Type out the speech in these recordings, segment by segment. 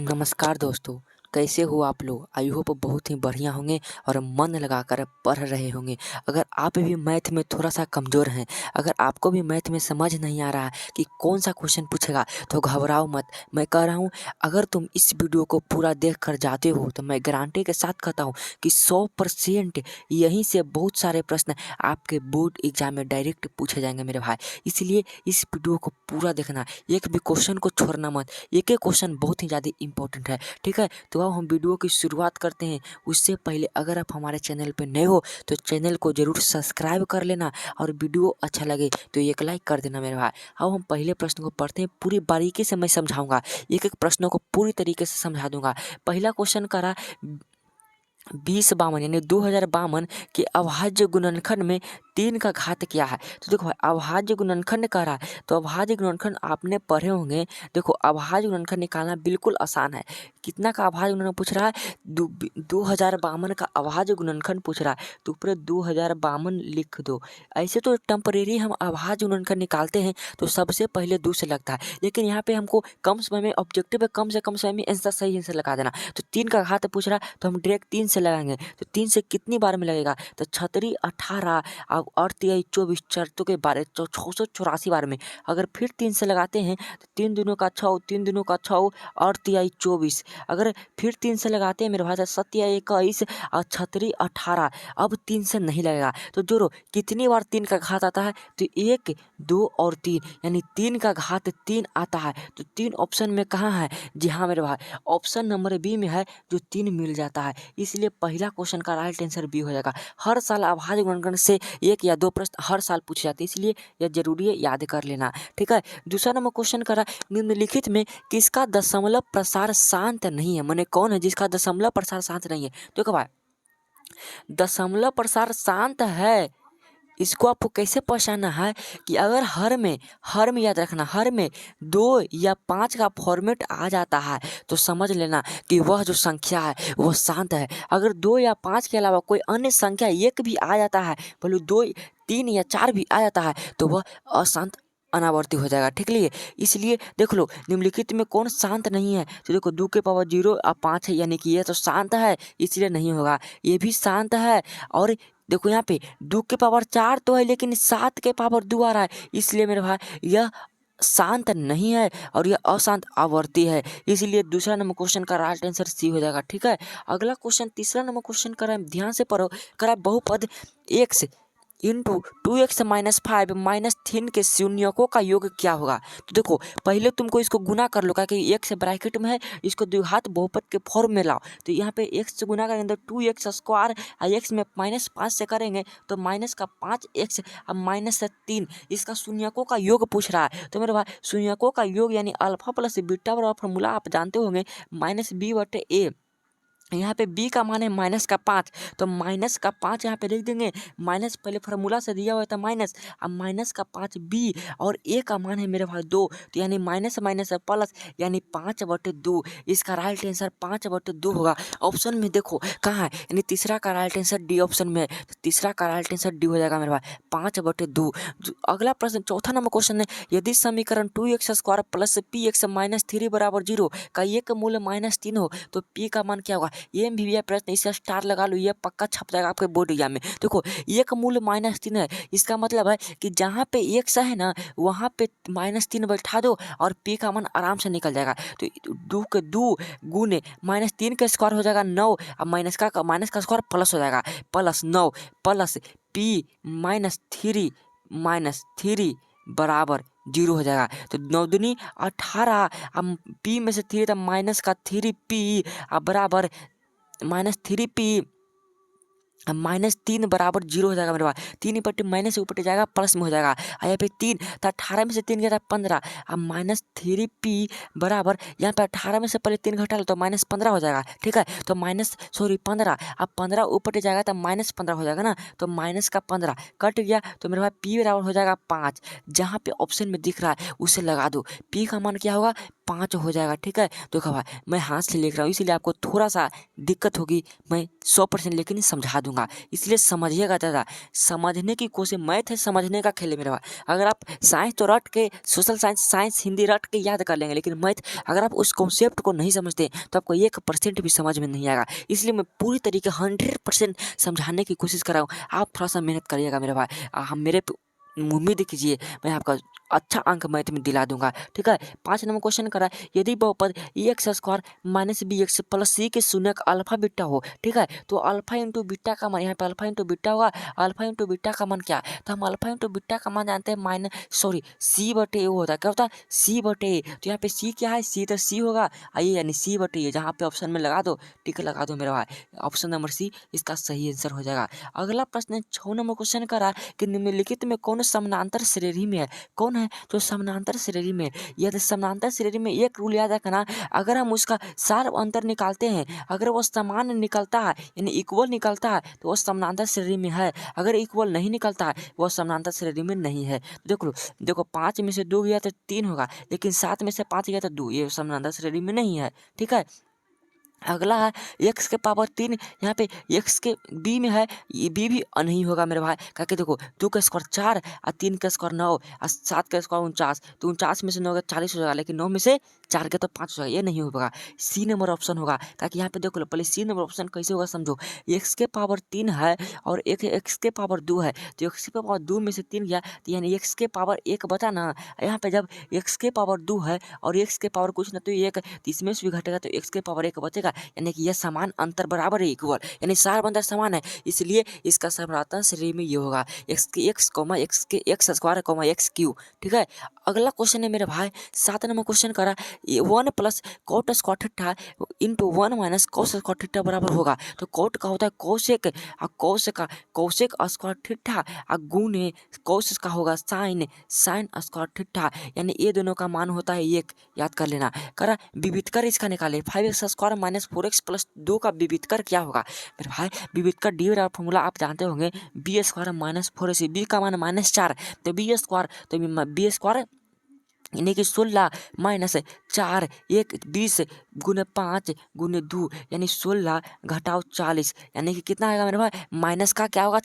नमस्कार दोस्तों, कैसे हो आप लोग? आई होप बहुत ही बढ़िया होंगे और मन लगाकर पढ़ रहे होंगे। अगर आप भी मैथ में थोड़ा-सा कमज़ोर हैं, अगर आपको भी मैथ में समझ नहीं आ रहा है कि कौन-सा क्वेश्चन पूछेगा, तो घबराओ मत। मैं कह रहा हूँ, अगर तुम इस वीडियो को पूरा देख कर जाते हो, तो मैं गारंटी के साथ कहता हूँ कि 100% यहीं से बहुत सारे प्रश्न आपके बोर्ड एग्ज़ाम में डायरेक्ट पूछे जाएँगे मेरे भाई। इसलिए इस वीडियो को पूरा देखना, एक भी क्वेश्चन को छोड़ना मत। एक-एक क्वेश्चन बहुत ही ज़्यादा इम्पोर्टेंट है, ठीक है? तो अब हम वीडियो की शुरुआत करते हैं। उससे पहले अगर आप हमारे चैनल पे नए हो तो चैनल को ज़रूर सब्सक्राइब कर लेना और वीडियो अच्छा लगे तो एक लाइक कर देना मेरे भाई। अब हम पहले प्रश्न को पढ़ते हैं, पूरी बारीकी से मैं समझाऊँगा। एक-एक प्रश्नों को पूरी तरीके से समझा दूँगा। पहला क्वेश्चन करा 2052 यानी 2052 के अभाज्य गुणनखंड में 3 का घात क्या है? तो देखो अभाज्य गुणनखंड कह रहा है, तो अभाज्य गुणनखंड आपने पढ़े होंगे। देखो अभाज्य गुणनखंड निकालना बिल्कुल आसान है। कितना का अभाज्य गुणनखंड पूछ रहा है? 2052 का अभाज्य गुणनखंड पूछ रहा है, तो ऊपर 2052 लिख दो। ऐसे तो टेम्परेरी हम अभाज्य गुणनखंड निकालते हैं तो सबसे पहले 2 से लगता है, लेकिन यहाँ पे हमको कम समय में ऑब्जेक्टिव है, कम से कम समय में आंसर सही आंसर लगा देना। तो 3 का घात पूछ रहा है तो हम डायरेक्ट 3 से लगाएंगे। तो 3 से कितनी बार में लगेगा? तो 36 18 और 23 24 चरतों के 12 684 बार में। अगर फिर 3 से लगाते हैं तो 3 दूनों का 6, 3 दूनों का 6 और 23 24। अगर फिर 3 से लगाते हैं मेरे भाई, 7 21 और 36 18। अब 3 से नहीं लगेगा तो जोड़ो कितनी बार 3 का घात आता है? तो 1 2 और 3 यानी 3 का घात 3 आता है। तो 3 ऑप्शन में कहाँ है? जी हाँ मेरे भाई, ऑप्शन नंबर बी में है जो 3 मिल जाता है। इसलिए पहला क्वेश्चन का राइट आंसर बी हो जाएगा। हर साल अभाज्य गुणनखंड से 1 या 2 प्रश्न हर साल पूछे जाते हैं, इसलिए यह जरूरी है, याद कर लेना, ठीक है। दूसरा नंबर क्वेश्चन करा, निम्नलिखित में किसका दशमलव प्रसार शांत नहीं है? माने कौन है जिसका दशमलव प्रसार शांत नहीं है? देखो भाई, दशमलव प्रसार शांत है, इसको आपको कैसे पहचानना है कि अगर हर में याद रखना, हर में 2 या 5 का फॉर्मेट आ जाता है तो समझ लेना कि वह जो संख्या है वह शांत है। अगर 2 या 5 के अलावा कोई अन्य संख्या 1 भी आ जाता है, भले 2 3 या 4 भी आ जाता है, तो वह अशांत अनावर्ती हो जाएगा, ठीक लिए। इसलिए देख लो निम्नलिखित में कौन शांत नहीं है? तो देखो 2 के पावर 0 और 5 है, यानी कि यह तो शांत है, इसलिए नहीं होगा। ये भी शांत है। और देखो यहाँ पे 2 के पावर 4 तो है, लेकिन 7 के पावर 2 आ रहा है, इसलिए मेरे भाई यह शांत नहीं है और यह अशांत आवर्ती है। इसलिए दूसरा नंबर क्वेश्चन का राइट आंसर सी हो जाएगा, ठीक है। अगला क्वेश्चन, तीसरा नंबर क्वेश्चन करा है, ध्यान से पढ़ो। करा है बहुपद x into 2x minus 5 minus 3 के शून्यकों का योग क्या होगा? तो देखो पहले तुमको इसको गुना कर लो, कि x ब्रैकेट में है, इसको द्विघात बहुपद के फॉर्म में लाओ। तो यहाँ पे x से गुना करेंगे तो 2x स्क्वायर और x में -5 से करेंगे तो माइनस का 5x और माइनस 3, इसका शून्यकों का योग पूछ रहा है। तो मेरे भाई शून्यकों का योग यानी अल्फा प्लस बीटा बराबर फॉर्मूला आप जानते होंगे, -b/a। यहाँ पे b का मान है -5, तो -5 यहाँ पे लिख देंगे। माइनस पहले फार्मूला से दिया हुआ था माइनस, अब -5 b और a का मान है मेरे भाई 2, तो यानी माइनस माइनस प्लस यानी 5/2। इसका राइट आंसर 5/2 होगा। ऑप्शन में देखो कहाँ है, यानी तीसरा का राइट आंसर डी ऑप्शन में है, तो तीसरा का राइट आंसर डी हो जाएगा मेरे भाई 5/2। अगला प्रश्न, चौथा नंबर क्वेश्चन है, यदि समीकरण 2x square plus px minus 3 बराबर 0 का एक मूल्य -3 हो तो p का मान क्या होगा? ये भी यह प्रश्न, इसे स्टार लगा लो, ये पक्का छप जाएगा आपके बोर्ड एग्जाम में। देखो एक मूल्य -3 है, इसका मतलब है कि जहाँ पे x है ना वहाँ पे -3 बैठा दो और p का मान आराम से निकल जाएगा। तो 2 के 2 गुने -3 का स्क्वायर हो जाएगा 9, और माइनस का स्क्वायर प्लस हो जाएगा, प्लस 9 प्लस p -3 बराबर 0 हो जाएगा। तो 9 दूनी 18, अब p में से 3 तो माइनस का 3p बराबर -3p -3 बराबर 0 हो जाएगा मेरे पास। 3 पट्टी माइनस से ऊपर जाएगा, प्लस में हो जाएगा। यहाँ पे 3 तो 18 में से 3 गया था 15, अब -3p बराबर, यहाँ पे 18 में से पहले 3 घटा लो तो -15 हो जाएगा, ठीक है। तो 15, अब 15 ऊपर जाएगा तो -15 हो जाएगा ना, तो -15 कट गया, तो मेरे पास p बराबर हो जाएगा 5। जहाँ पे ऑप्शन में दिख रहा है उसे लगा दो। p का मान क्या होगा? 5 हो जाएगा। ठीक है, देखो भाई मैं हाथ से लिख रहा हूँ इसलिए आपको थोड़ा सा दिक्कत होगी, मैं 100% लेकिन समझा दूंगा, इसलिए समझिएगा ज़्यादा। समझने की कोशिश, मैथ है समझने का खेल है मेरा भाई। अगर आप साइंस तो रट के, सोशल साइंस साइंस हिंदी रट के याद कर लेंगे, लेकिन मैथ अगर आप उस कॉन्सेप्ट को नहीं समझते तो आपको 1% भी समझ में नहीं आएगा। इसलिए मैं पूरी तरीके 100% समझाने की कोशिश कर रहा हूँ, आप थोड़ा सा मेहनत करिएगा मेरे भाई। हम मेरे पे उम्मीद कीजिए, मैं आपका अच्छा अंक मैथ में दिला दूंगा। ठीक है, 5 नंबर क्वेश्चन करा, यदि बहुपद x square minus b x plus c के शून्य का अल्फा बीटा हो। ठीक है, तो अल्फा इंटू बीटा का मान, यहाँ पे अल्फा इंटू बीटा होगा, अल्फा इंटू बीटा का मान क्या, तो हम अल्फा इंटू बीटा का मान जानते हैं सी बटे ए होता है। क्या होता है, सी बटे ए। तो यहाँ पे सी क्या है, सी तो सी होगा, आइए यानी सी बटे ए, जहाँ पे ऑप्शन में लगा दो, टिक लगा दो मेरा भाई, ऑप्शन नंबर सी इसका सही आंसर हो जाएगा। अगला प्रश्न 6 नंबर क्वेश्चन करा कि निम्नलिखित में कौन समानांतर श्रेणी में है, कौन है जो समानांतर श्रेणी में। यदि समानांतर श्रेणी में एक रूल याद रखना, अगर हम उसका सार अंतर निकालते हैं, अगर वो समान निकलता है यानी इक्वल निकलता है तो वो समानांतर श्रेणी में है, अगर इक्वल नहीं निकलता है वो समानांतर श्रेणी में नहीं है। देख लो, देखो 5 में से 2 गया तो 3 होगा, लेकिन 7 में से 5 गया तो 2, ये समानांतर श्रेणी में नहीं है। ठीक है, अगला है एक्स के पावर 3, यहाँ पे एक्स के बी में है, ये बी भी नहीं होगा मेरे भाई। क्या कि देखो 2 का स्क्वायर 4 और 3 का स्क्वायर 9 और 7 का स्क्वायर 49, तो 49 में से 9 का 40 हो जाएगा, लेकिन 9 में से 4 के तो 5 हो जाएगा, ये नहीं होगा। सी नंबर ऑप्शन होगा, ताकि यहाँ पे देखो पहले सी नंबर ऑप्शन कैसे होगा समझो। एक्स के पावर 3 है और एक एक्स के पावर 2 है, तो एक्स के पावर 2 में से 3 गया, तो यानी एक्स के पावर 1 बता ना। यहाँ पे जब एक्स के पावर 2 है और एक्स के पावर कुछ ना तो 1, तो इसमें से भी घटेगा तो एक्स के पावर 1 बचेगा, यानी कि यह समान अंतर बराबर है, इक्वल, यानी सार अंतर समान है, इसलिए इसका समानांतर श्रेणी में ये होगा एक्स के एक्स कॉमा एक्स के x square comma x Q. ठीक है, अगला क्वेश्चन है मेरे भाई 7 नंबर क्वेश्चन करा, 1 plus cot square theta into 1 minus cos square theta बराबर होगा। तो कॉट का होता है कोसेक और कोसेक स्क्वायर थीटा और गुणे कोस का होगा साइन स्क्वायर थीटा, यानी ये दोनों का मान होता है 1, याद कर लेना। करा विविध कर इसका निकाले, 5x square minus 4x plus 2 का विविध कर क्या होगा मेरे भाई। विविध कर डी वाला फॉर्मूला आप जानते होंगे, B square minus 4ac, B का मान -4, तो बी स्क्वायर, तो बी स्क्वायर यानी कि 16 माइनस 4 1 20 गुने 5 गुने 2 यानी 16 घटाओ 40, यानी कि कितना आएगा मेरे भाई, माइनस का क्या होगा,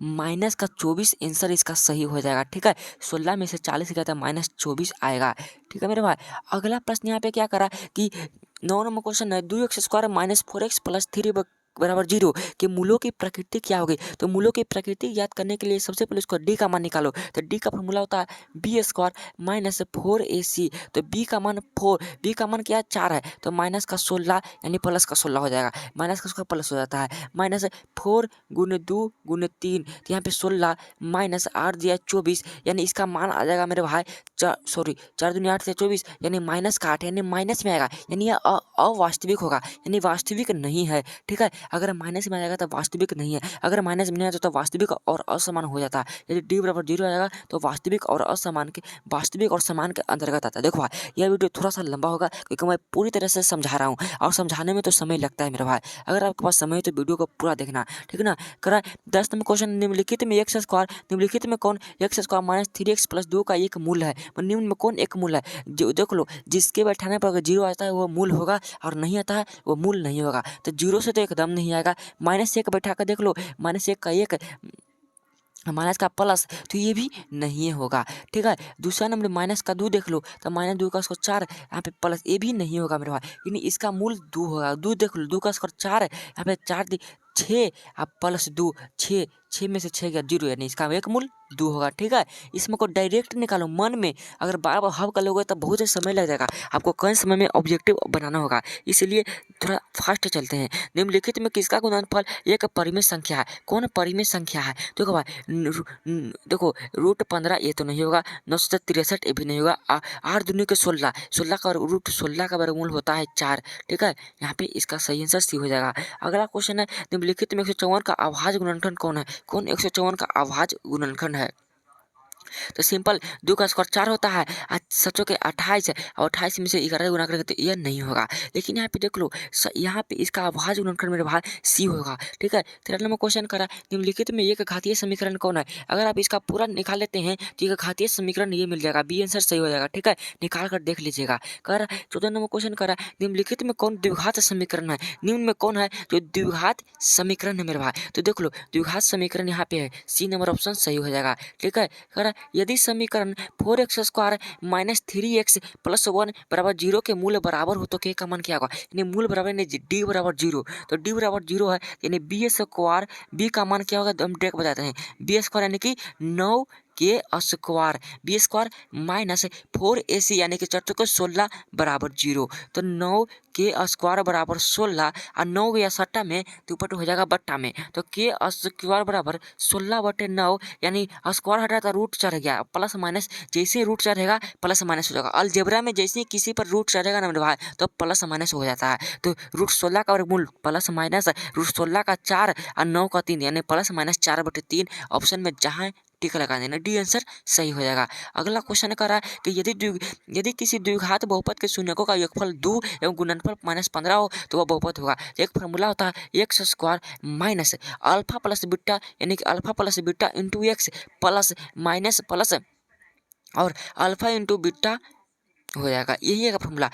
माइनस का 24 आंसर इसका सही हो जाएगा। ठीक है, 16 में से 40 गया तो -24 आएगा। ठीक है मेरे भाई, अगला प्रश्न यहाँ पे क्या करा कि 9 नंबर क्वेश्चन है, 2x square minus 4x plus 3 बराबर 0 के मूलों की प्रकृति क्या होगी। तो मूलों की प्रकृति याद करने के लिए सबसे पहले उसको डी का मान निकालो, तो डी का फॉर्मूला होता है बी स्क्वायर माइनस 4ac, तो बी का मान 4, बी का मान क्या 4 है, तो माइनस का 16 यानी प्लस का 16 हो जाएगा, माइनस का उसका प्लस हो जाता है, माइनस 4 गुने 2 गुने 3, तो यहाँ पे 16 माइनस 8 दिया 24, यानी इसका मान आ जाएगा मेरे भाई 4 दूनी 8 से 24, यानी माइनस का 8, यानी माइनस में आएगा, यानी यह अवास्तविक होगा, यानी वास्तविक नहीं है। ठीक है, अगर माइनस में आ जाएगा तो वास्तविक नहीं है, अगर माइनस में नहीं आता तो वास्तविक और असमान हो जाता है। यदि डी बराबर 0 आ जाएगा तो वास्तविक और असमान के, वास्तविक और समान के अंतर्गत आता है। देखो भाई यह वीडियो थोड़ा सा लंबा होगा क्योंकि मैं पूरी तरह से समझा रहा हूँ और समझाने में तो समय लगता है मेरे भाई, अगर आपके पास समय है तो वीडियो को पूरा देखना। ठीक है ना, करा 10 नंबर क्वेश्चन, निम्नलिखित में एक्स स्क्वायर, निम्नलिखित में कौन x square minus 3x plus 2 का एक मूल है, निम्न में कौन एक मूल है। जो देख लो, जिसके बैठाने पर अगर 0 आता है वो मूल होगा और नहीं आता है वो मूल नहीं होगा, तो 0 से तो एकदम नहीं आएगा। -1 बैठा कर देख लो, -1 का 1 माइनस का प्लस, तो ये भी नहीं होगा। ठीक है, दूसरा नंबर माइनस का 2 देख लो, तो -2 का स्क्वायर 4, यहाँ पे प्लस, ये भी नहीं होगा मेरे भाई, यानी इसका मूल 2 होगा। 2 देख लो, 2 का स्क्वायर 4 है, यहाँ पे 4 6 आप प्लस 2 6 में से 6 गया 0, यानी इसका एक मूल 2 होगा। ठीक है, इसमें को डायरेक्ट निकालो मन में, अगर बार बार हव कर लोगे तो बहुत समय लग जाएगा, आपको कम समय में ऑब्जेक्टिव बनाना होगा, इसलिए थोड़ा फास्ट चलते हैं। निम्नलिखित में किसका गुणनफल एक परिमेय संख्या है, कौन परिमेय संख्या है। देखो भाई देखो √15 ये तो नहीं होगा, 963 ये भी नहीं होगा, 8 दूनी के 16 का √16 का वर्गमूल होता है 4। ठीक है, यहाँ पे इसका सही आंसर सी हो जाएगा। अगला क्वेश्चन है, निम्नलिखित में 154 का अभाज्य गुणनखंड कौन है, कौन 154 का अभाज्य गुणनखंड है। तो सिंपल 2 का स्क्वायर 4 होता है, सचो के 28 है और 28 में से 11 गुना करेंगे तो यह नहीं होगा। लेकिन यहाँ पे देख लो यहाँ पे इसका अभाज्य गुणनखंड मेरे भाई सी होगा। ठीक है, 13 नंबर क्वेश्चन करा निम्नलिखित में एक घातीय समीकरण कौन है। अगर आप इसका पूरा निकाल लेते हैं तो एक घातीय समीकरण ये मिल जाएगा, बी आंसर सही हो जाएगा। ठीक है, निकाल कर देख लीजिएगा। कर 14 नंबर क्वेश्चन करा निम्नलिखित में कौन द्विघात समीकरण है, निम्न में कौन है जो द्विघात समीकरण है मेरे भाई। तो देख लो द्विघात समीकरण यहाँ पे है, सी नंबर ऑप्शन सही हो जाएगा। ठीक है, करा यदि समीकरण 4x² माइनस 3x प्लस 1 बराबर 0 के मूल बराबर हो तो के का मान क्या होगा। यानी मूल बराबर यानी डी बराबर 0, तो डी बराबर 0 है यानी बी स्क्वायर, बी का मान क्या होगा हम डायरेक्ट बताते हैं। बी स्क्वायर यानी कि 9 के square, B square minus 4ac यानी कि चौथों को 16 बराबर 0, तो 9 के स्क्वायर बराबर 16 और 9 गया सट्टा में तो ऊपर हो जाएगा बट्टा में, तो के स्क्वायर बराबर 16/9 यानी स्क्वायर हटा तो रूट चढ़ गया, प्लस माइनस जैसे रूट चढ़ेगा प्लस माइनस हो जाएगा। अलजेब्रा में जैसे किसी पर रूट चढ़ेगा ना मेरे भाई तो प्लस माइनस हो जाता है। तो रूट 16 का वर्गमूल प्लस माइनस रूट 16 का 4 और 9 का 3 यानी प्लस माइनस 4/3 ऑप्शन में जहाँ टीका लगा देना, डी आंसर सही हो जाएगा। अगला क्वेश्चन कह रहा है कि यदि किसी द्विघात बहुपद के शून्यकों का योगफल 2 एवं गुणनफल -15 हो तो वह बहुपद होगा। एक फॉर्मूला होता है x square minus alpha plus beta यानी कि alpha plus beta into x plus minus plus और अल्फा इंटू बीटा हो जाएगा, यही है formula.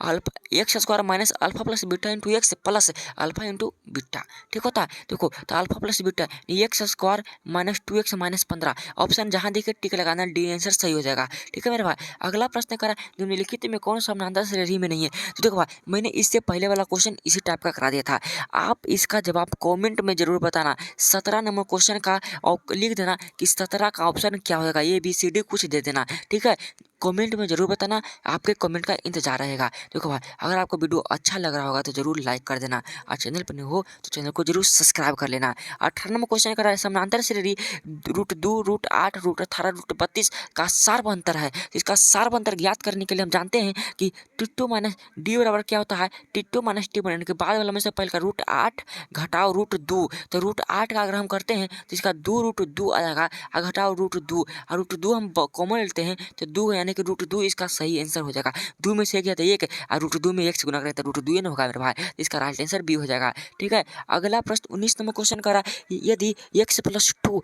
Alpha x square minus alpha plus beta into x plus alpha into beta. ठीक होता है, देखो तो alpha plus beta x square minus 2x minus 15 option जहाँ देखे टिक लगाना, डी आंसर सही हो जाएगा। ठीक है मेरे भाई, अगला प्रश्न करा निम्नलिखित में कौन समानांतर श्रेणी में नहीं है। तो देखो भाई मैंने इससे पहले वाला क्वेश्चन इसी टाइप का करा दिया था, आप इसका जवाब कॉमेंट में जरूर बताना। 17 नंबर क्वेश्चन का और लिख देना कि 17 का ऑप्शन क्या होगा, ABCD कुछ दे देना। ठीक है, कमेंट में जरूर बताना, आपके कमेंट का इंतजार रहेगा। देखो भाई अगर आपको वीडियो अच्छा लग रहा होगा तो जरूर लाइक कर देना और चैनल पर नहीं हो तो चैनल को जरूर सब्सक्राइब कर लेना। 18 नंबर क्वेश्चन कर रहा है समानांतर श्रेणी √2 √8 √18 √32 का सार्व अंतर है। इसका सार्व अंतर ज्ञात करने के लिए हम जानते हैं कि T2 माइनस डी बराबर क्या होता है, T2 माइनस टी बनने के बाद वाला में से पहले का √8 घटाओ √2, तो √8 का अगर हम करते हैं तो इसका 2√2 आ जाएगा और घटाओ √2 और √2 हम कॉमन लेते हैं तो 2 यानी कि √2 इसका सही आंसर हो जाएगा। 2 में से गया तो 1 और √2 में 1 से गुना करें तो √2 ना होगा मेरे भाई, इसका राइट आंसर बी हो जाएगा। ठीक है, अगला प्रश्न 19 नंबर क्वेश्चन करा यदि x + 2,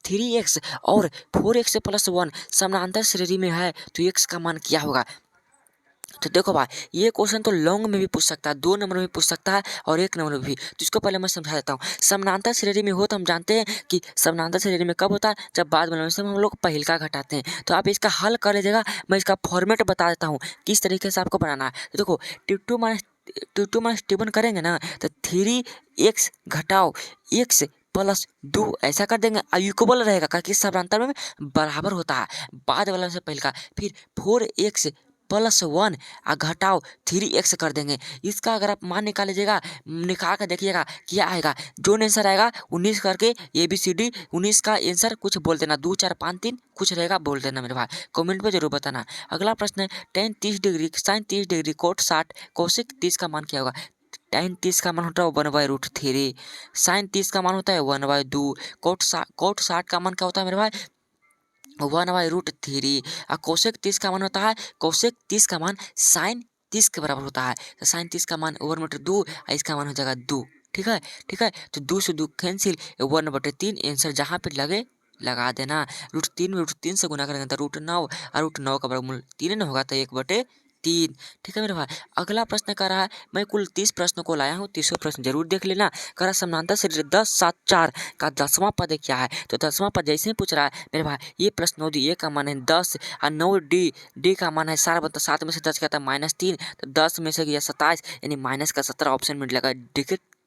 3x और 4x + 1 समानांतर श्रेणी में है तो x का मान क्या होगा। तो देखो भाई ये क्वेश्चन तो लॉन्ग में भी पूछ सकता है, 2 नंबर में पूछ सकता है और 1 नंबर में भी। तो इसको पहले मैं समझा देता हूँ। समानांतर श्रेणी में हो तो हम जानते हैं कि समानांतर श्रेणी में कब होता है, जब बाद वाले में से हम लोग पहल का घटाते हैं। तो आप इसका हल कर लीजिएगा, मैं इसका फॉर्मेट बता देता हूँ किस तरीके से आपको बनाना है। तो देखो T2 माइनस T1 करेंगे ना तो 3x घटाओ x प्लस 2 ऐसा कर देंगे, इक्वल रहेगा क्योंकि समानांतर में बराबर होता है बाद वाला से पहले का। फिर 4x + 1 घटाओ 3x कर देंगे। इसका अगर आप मान निकाल लीजिएगा, निकाल कर देखिएगा क्या आएगा, जो आंसर आएगा 19 करके ABCD 19 का आंसर कुछ बोल देना, 2 4 5 3 कुछ रहेगा बोल देना मेरे भाई, कमेंट में जरूर बताना। अगला प्रश्न है tan 30 degree sin 30 degree cot 60 cosec 30 का मान क्या होगा। tan 30 का मान होता है 1/√3, sin 30 का मान होता है 1/2, cot 60 का मान क्या होता है मेरे भाई 1/√3 और कोसेक 30 का मान होता है, कोसेक 30 का मान साइन 30 के बराबर होता है। तो साइन 30 का मान 1/2 और इसका मान हो जाएगा 2। ठीक है, तो 2 से 2 कैंसिल, 1/3 आंसर जहाँ पे लगे लगा देना। √3 में √3 से गुना करेंगे तो √9 और √9 का वर्गमूल 3 होगा तो 1/3। ठीक है मेरे भाई, अगला प्रश्न कर रहा है, मैं कुल 30 प्रश्नों को लाया हूँ, 30 प्रश्न जरूर देख लेना। कर रहा समानांतर श्रेणी 10 7 4 का 10वां पद क्या है। तो 10वां पद जैसे ही पूछ रहा है मेरे भाई ये प्रश्न हो दी, ए का मान है 10 और 9 डी का मान है 7, तो 7 में से 10 कहता है -3, तो 10 में से गया 27 यानी -17 ऑप्शन में लगा,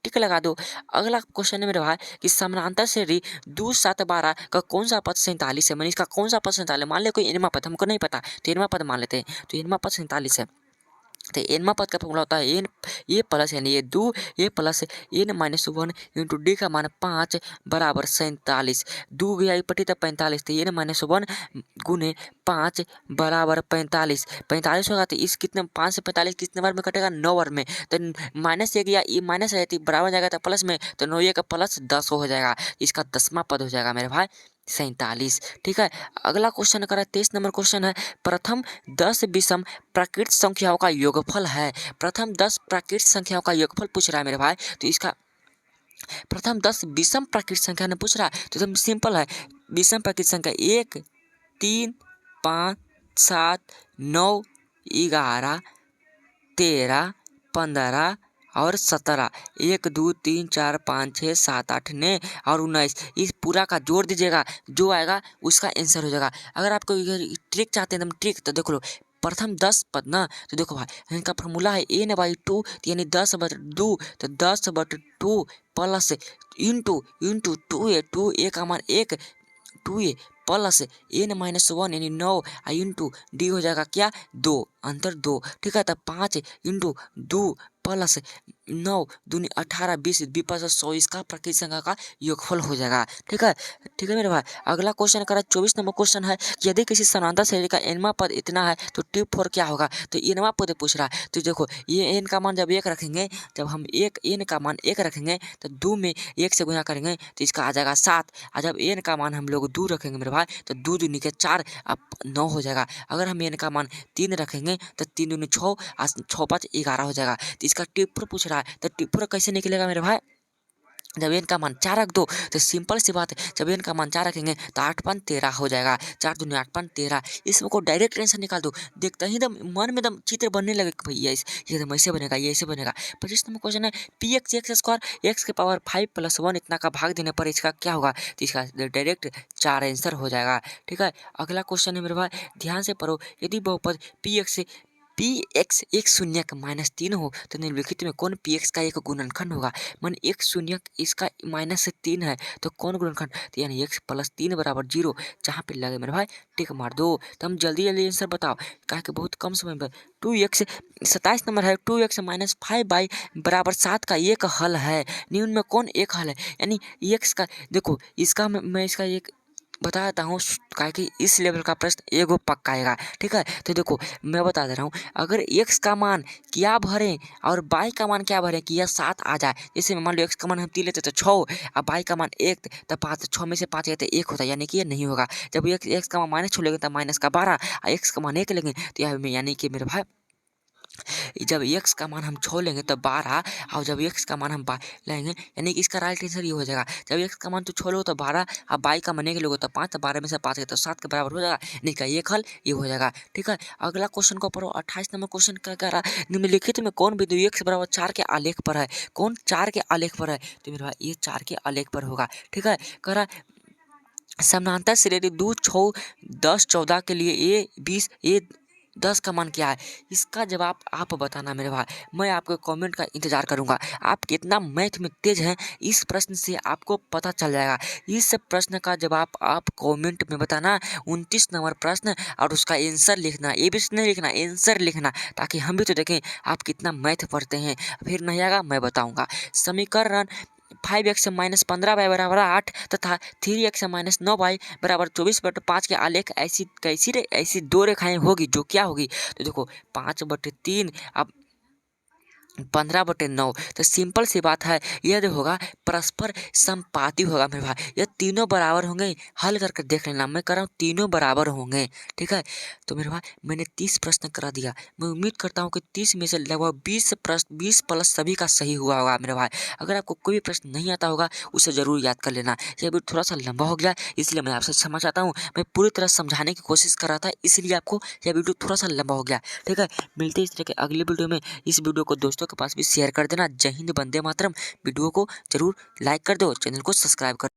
टिक लगा दो। अगला क्वेश्चन है मेरे भाई कि समानांतर श्रेणी 2 7 12 का कौन सा पद 47 है। मैंने इसका कौन सा पद 47 मान ले, कोई एनवा पद हमको नहीं पता तो एनवा पद मान लेते हैं, तो एनवा पद 47 है। तो एनवा पद का फॉर्मूला होता है एन ए प्लस यानी ये 2 ए प्लस n-1 इंटू डी का मान 5 बराबर 47, 2 गया पट्टी तो 45, तो n-1 गुने 5 बराबर 45, 45 होगा तो इस कितने 5 से 45 कितने बार में कटेगा 9 बार में, तो माइनस एक या ये माइनस है तो बराबर जाएगा तो प्लस में, तो 9 का प्लस 10 हो जाएगा, इसका 10वां पद हो जाएगा मेरे भाई। 47। ठीक है, अगला क्वेश्चन करा 23 नंबर क्वेश्चन है, प्रथम 10 विषम प्राकृत संख्याओं का योगफल है। प्रथम 10 प्राकृत संख्याओं का योगफल पूछ रहा है मेरे भाई। तो इसका प्रथम 10 विषम प्राकृत संख्या ने पूछ रहा है तो एकदम सिंपल है। विषम प्राकृत संख्या 1, 3, 5, 7, 9, 11, 13, 15 और 17। 1, 2, 3, 4, 5, 6, 7, 8, 9 और 19। इस पूरा का जोड़ दीजिएगा, जो आएगा उसका आंसर हो जाएगा। अगर आपको ट्रिक चाहते हैं एकदम ट्रिक, तो देख लो प्रथम 10 पद ना, तो देखो भाई इनका फॉर्मूला है n/2, यानी 10/2, तो 10/2 प्लस इंटू 2a का मान 1, 2a प्लस n-1 यानी 9 इंटू डी हो जाएगा क्या 2, अंतर 2। ठीक है, तब 5 इंटू 2 प्लस 9 दूनी 18, 20, 100 इसका प्राकृत संख्या का योगफल हो जाएगा। ठीक है मेरे भाई। अगला क्वेश्चन करा 24 नंबर क्वेश्चन है, यदि किसी समांतर श्रेणी का nवां पद इतना है तो टिप 4 क्या होगा। तो nवां पद पूछ रहा है। तो देखो ये n का मान जब 1 रखेंगे, जब हम n का मान 1 रखेंगे तो 2 में 1 से गुणा करेंगे तो इसका आ जाएगा 7। और जब n का मान हम लोग 2 रखेंगे मेरे भाई, तो 2 दूनी के 4 अब 9 हो जाएगा। अगर हम n का मान 3 रखेंगे तो 3 दूनी 6 और 6 5 11 हो जाएगा। तो इसका टिप 4 पूछ रहा है, तो टिप 4 कैसे निकलेगा मेरे भाई। जब n का मान 4 रख दो तो सिंपल सी बात है, जब n का मान 4 रखेंगे तो 8 5 13 हो जाएगा। 4 दूनी 8 5 13, इसमें को डायरेक्ट आंसर निकाल दो। देखते ही एकदम मन में एकदम चित्र बनने लगे कि भैया ये एकदम ऐसे बनेगा, ये ऐसे बनेगा। 25 नंबर क्वेश्चन है, px x² x के पावर 5 + 1 इतना का भाग देने पर इसका क्या होगा। तो इसका डायरेक्ट 4 आंसर हो जाएगा। ठीक है, अगला क्वेश्चन है मेरे भाई, ध्यान से पढ़ो। यदि बहुपद px 1 शून्यक -3 हो तो निम्नलिखित में कौन px का एक गुणनखंड होगा। मन 1 शून्यक इसका -3 है तो कौन गुणनखंड, तो यानी x + 3 = 0। जहाँ पे लगे मेरे भाई टिक मार दो। तो हम जल्दी आंसर बताओ, कहा कि बहुत कम समय में 2x 27 नंबर है, 2x - 5y = 7 का एक हल है। निम्न में कौन एक हल है, यानी x का देखो इसका मैं इसका एक बता देता हूँ, काहे कि इस लेवल का प्रश्न एगो पक्का आएगा। ठीक है, तो देखो मैं बता दे रहा हूँ, अगर x का मान क्या भरें और y का मान क्या भरें कि यह 7 आ जाए। जैसे मान लो x का मान हम 3 लेते तो 6, और y का मान 1 तो 5, 6 में से 5 गए तो 1 होता है, यानी कि ये नहीं होगा। जब x का मान -6 लेंगे तो -12, और x का मान 1 लेंगे तो यह यानी कि मेरे भाई जब x का मान हम 6 लेंगे तो 12, और जब x का मान हम लेंगे यानी कि इसका राइट आंसर ये हो जाएगा। जब x का मान तो 6 लो तो 12, और y का मान के लोगे तो 5, तो 12 में से 5 गए तो 7 के बराबर हो जाएगा। नहीं का एक हल ये हो जाएगा। ठीक है, अगला क्वेश्चन को पढ़ो। 28 नंबर क्वेश्चन क्या कह रहा है, निम्नलिखित में कौन बिंदु x = 4 के आलेख पर है। कौन 4 के आलेख पर है, तो मेरे भाई ये 4 के आलेख पर होगा। ठीक है, कह रहा समानांतर श्रेणी 2, 6, 10, 14 के लिए a 20 a 10 का मान क्या है। इसका जवाब आप बताना मेरे भाई, मैं आपके कमेंट का इंतजार करूंगा। आप कितना मैथ में तेज हैं इस प्रश्न से आपको पता चल जाएगा। इस प्रश्न का जवाब आप कमेंट में बताना। 29 नंबर प्रश्न और उसका आंसर लिखना, ये भी नहीं लिखना, आंसर लिखना, ताकि हम भी तो देखें आप कितना मैथ पढ़ते हैं। फिर नहीं आएगा मैं बताऊंगा। समीकरण 5x - 15y = 8 तथा 3x - 9y = 24/5 के आलेख ऐसी 2 रेखाएं होगी जो क्या होगी। तो देखो 5/3 अब 15/9, तो सिंपल सी बात है, यह जो होगा परस्पर संपाती होगा मेरे भाई। यह तीनों बराबर होंगे, हल करके देख लेना, मैं कर रहा हूँ तीनों बराबर होंगे। ठीक है, तो मेरे भाई मैंने 30 प्रश्न करा दिया। मैं उम्मीद करता हूँ कि 30 में से लगभग 20 प्रश्न 20 प्लस सभी का सही हुआ होगा मेरे भाई। अगर आपको कोई भी प्रश्न नहीं आता होगा उसे ज़रूर याद कर लेना। यह वीडियो थोड़ा सा लंबा हो गया, इसलिए मैं आपसे क्षमा चाहता हूँ। मैं पूरी तरह समझाने की कोशिश कर रहा था, इसलिए आपको यह वीडियो थोड़ा सा लंबा हो गया। ठीक है, मिलते इस तरह के अगले वीडियो में। इस वीडियो को दोस्तों के पास भी शेयर कर देना। जय हिंद, वंदे मातरम। वीडियो को जरूर लाइक कर दो, चैनल को सब्सक्राइब कर